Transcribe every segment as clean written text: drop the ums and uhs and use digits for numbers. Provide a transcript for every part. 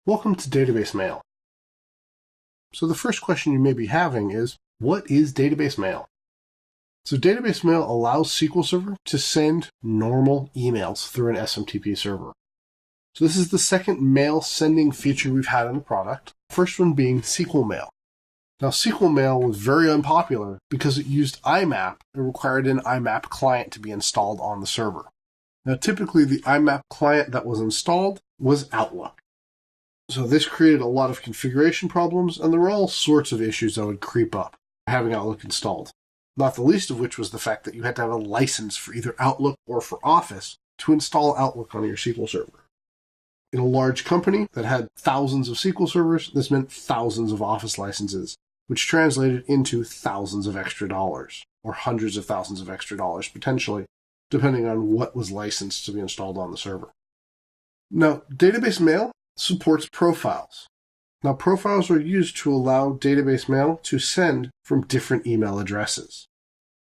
Welcome to Database Mail. So the first question you may be having is, what is Database Mail? So Database Mail allows SQL Server to send normal emails through an SMTP server. So this is the second mail sending feature we've had in the product, first one being SQL Mail. Now SQL Mail was very unpopular because it used IMAP and required an IMAP client to be installed on the server. Now typically the IMAP client that was installed was Outlook. So this created a lot of configuration problems, and there were all sorts of issues that would creep up having Outlook installed. Not the least of which was the fact that you had to have a license for either Outlook or for Office to install Outlook on your SQL server. In a large company that had thousands of SQL servers, this meant thousands of Office licenses, which translated into thousands of extra dollars, or hundreds of thousands of extra dollars potentially, depending on what was licensed to be installed on the server. Now, Database Mail supports profiles. Now, profiles are used to allow Database Mail to send from different email addresses.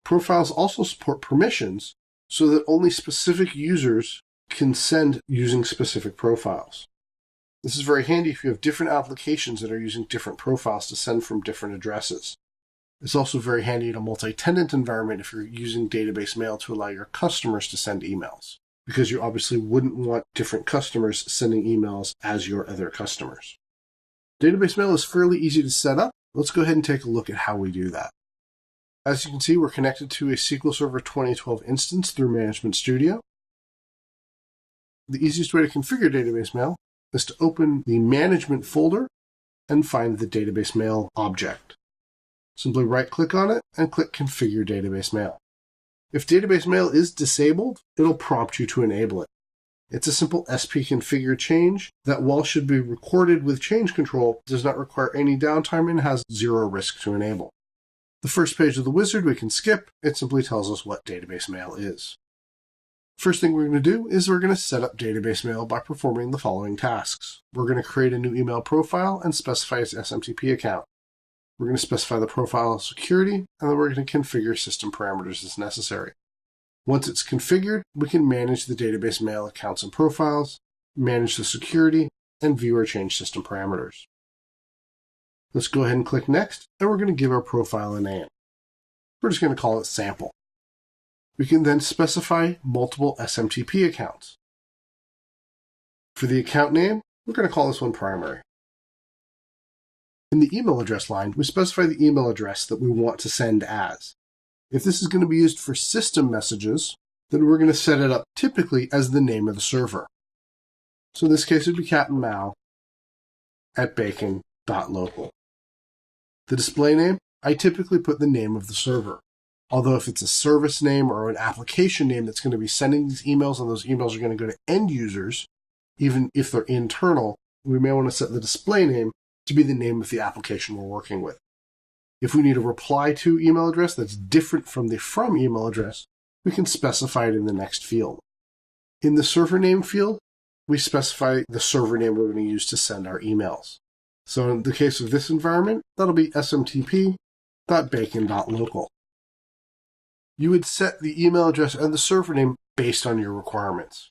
Profiles also support permissions so that only specific users can send using specific profiles. This is very handy if you have different applications that are using different profiles to send from different addresses. It's also very handy in a multi-tenant environment if you're using Database Mail to allow your customers to send emails, because you obviously wouldn't want different customers sending emails as your other customers. Database Mail is fairly easy to set up. Let's go ahead and take a look at how we do that. As you can see, we're connected to a SQL Server 2012 instance through Management Studio. The easiest way to configure Database Mail is to open the Management folder and find the Database Mail object. Simply right-click on it and click Configure Database Mail. If Database Mail is disabled, it'll prompt you to enable it. It's a simple SP-configure change that, while should be recorded with change control, does not require any downtime and has zero risk to enable. The first page of the wizard we can skip. It simply tells us what Database Mail is. First thing we're going to do is we're going to set up Database Mail by performing the following tasks. We're going to create a new email profile and specify its SMTP account. We're going to specify the profile security, and then we're going to configure system parameters as necessary. Once it's configured, we can manage the Database Mail accounts and profiles, manage the security, and view or change system parameters. Let's go ahead and click Next, and we're going to give our profile a name. We're just going to call it Sample. We can then specify multiple SMTP accounts. For the account name, we're going to call this one Primary. In the email address line, we specify the email address that we want to send as. If this is going to be used for system messages, then we're going to set it up typically as the name of the server. So in this case, it would be captainmao@bacon.local. The display name, I typically put the name of the server. Although if it's a service name or an application name that's going to be sending these emails, and those emails are going to go to end users, even if they're internal, we may want to set the display name to be the name of the application we're working with. If we need a reply to email address that's different from the from email address, we can specify it in the next field. In the server name field, we specify the server name we're going to use to send our emails. So in the case of this environment, that'll be smtp.bacon.local. You would set the email address and the server name based on your requirements.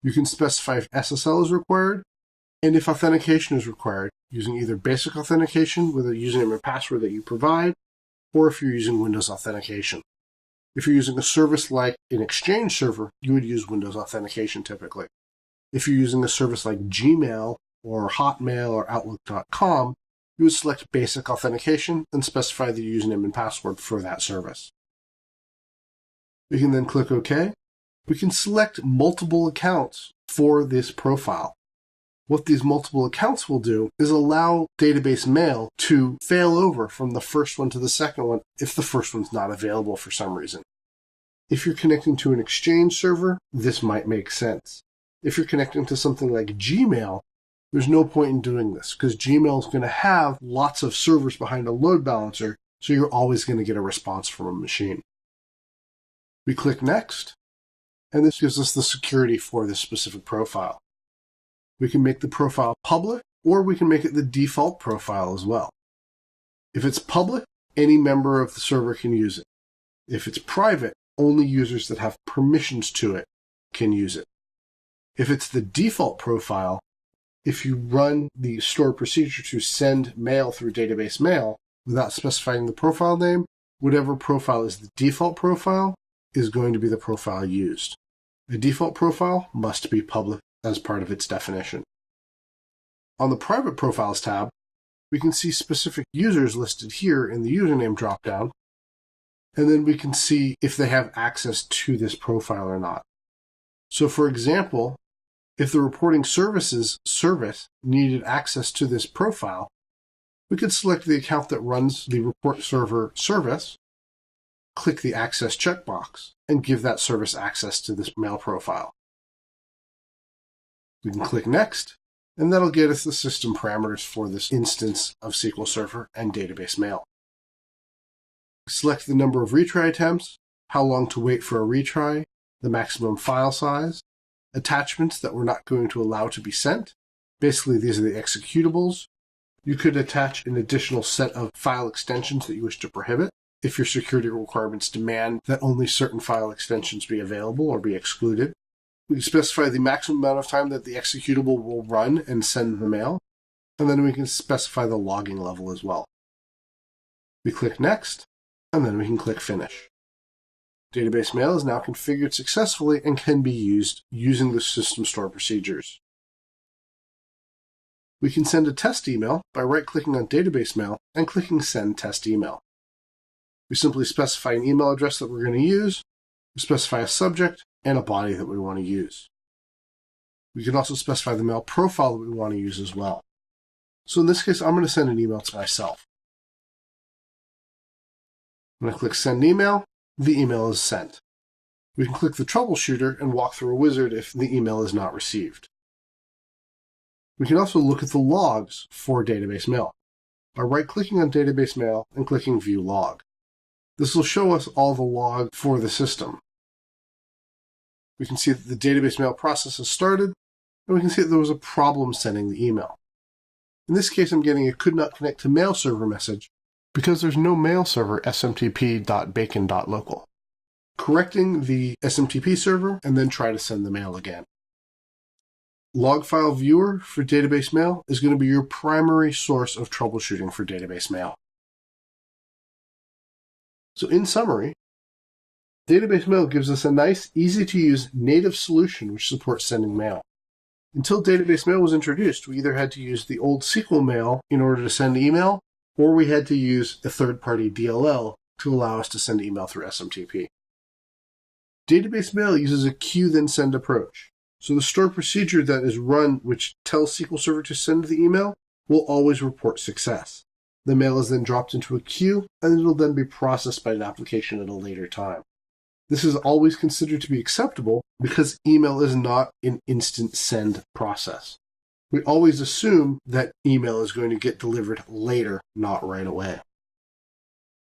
You can specify if SSL is required, and if authentication is required, using either basic authentication with a username and password that you provide, or if you're using Windows authentication. If you're using a service like an Exchange server, you would use Windows authentication typically. If you're using a service like Gmail or Hotmail or Outlook.com, you would select basic authentication and specify the username and password for that service. We can then click OK. We can select multiple accounts for this profile. What these multiple accounts will do is allow Database Mail to fail over from the first one to the second one if the first one's not available for some reason. If you're connecting to an Exchange server, this might make sense. If you're connecting to something like Gmail, there's no point in doing this because Gmail is going to have lots of servers behind a load balancer, so you're always going to get a response from a machine. We click Next, and this gives us the security for this specific profile. We can make the profile public, or we can make it the default profile as well. If it's public, any member of the server can use it. If it's private, only users that have permissions to it can use it. If it's the default profile, if you run the stored procedure to send mail through database mail without specifying the profile name, whatever profile is the default profile is going to be the profile used. The default profile must be public as part of its definition. On the Private Profiles tab, we can see specific users listed here in the username dropdown, and then we can see if they have access to this profile or not. So for example, if the reporting services service needed access to this profile, we could select the account that runs the report server service, click the access checkbox, and give that service access to this mail profile. We can click next, and that'll get us the system parameters for this instance of SQL Server and database mail. Select the number of retry attempts, how long to wait for a retry, the maximum file size, attachments that we're not going to allow to be sent. Basically, these are the executables. You could attach an additional set of file extensions that you wish to prohibit if your security requirements demand that only certain file extensions be available or be excluded. We can specify the maximum amount of time that the executable will run and send the mail, and then we can specify the logging level as well. We click Next, and then we can click Finish. Database mail is now configured successfully and can be used using the system store procedures. We can send a test email by right-clicking on Database Mail and clicking Send Test Email. We simply specify an email address that we're going to use, we specify a subject, and a body that we want to use. We can also specify the mail profile that we want to use as well. So in this case, I'm going to send an email to myself. When I click Send Email, the email is sent. We can click the troubleshooter and walk through a wizard if the email is not received. We can also look at the logs for database mail by right-clicking on database mail and clicking View Log. This will show us all the log for the system. We can see that the database mail process has started, and we can see that there was a problem sending the email. In this case, I'm getting a could not connect to mail server message because there's no mail server smtp.bacon.local. Correcting the SMTP server and then try to send the mail again. Log file viewer for database mail is going to be your primary source of troubleshooting for database mail. So in summary, database mail gives us a nice, easy-to-use native solution which supports sending mail. Until database mail was introduced, we either had to use the old SQL mail in order to send email, or we had to use a third-party DLL to allow us to send email through SMTP. Database mail uses a queue then send approach. So the stored procedure that is run which tells SQL Server to send the email will always report success. The mail is then dropped into a queue, and it will then be processed by an application at a later time. This is always considered to be acceptable because email is not an instant send process. We always assume that email is going to get delivered later, not right away.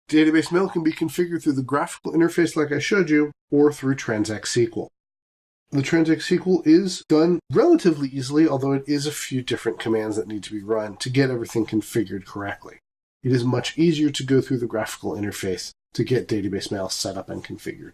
Database mail can be configured through the graphical interface like I showed you, or through Transact SQL. The Transact SQL is done relatively easily, although it is a few different commands that need to be run to get everything configured correctly. It is much easier to go through the graphical interface to get database mail set up and configured.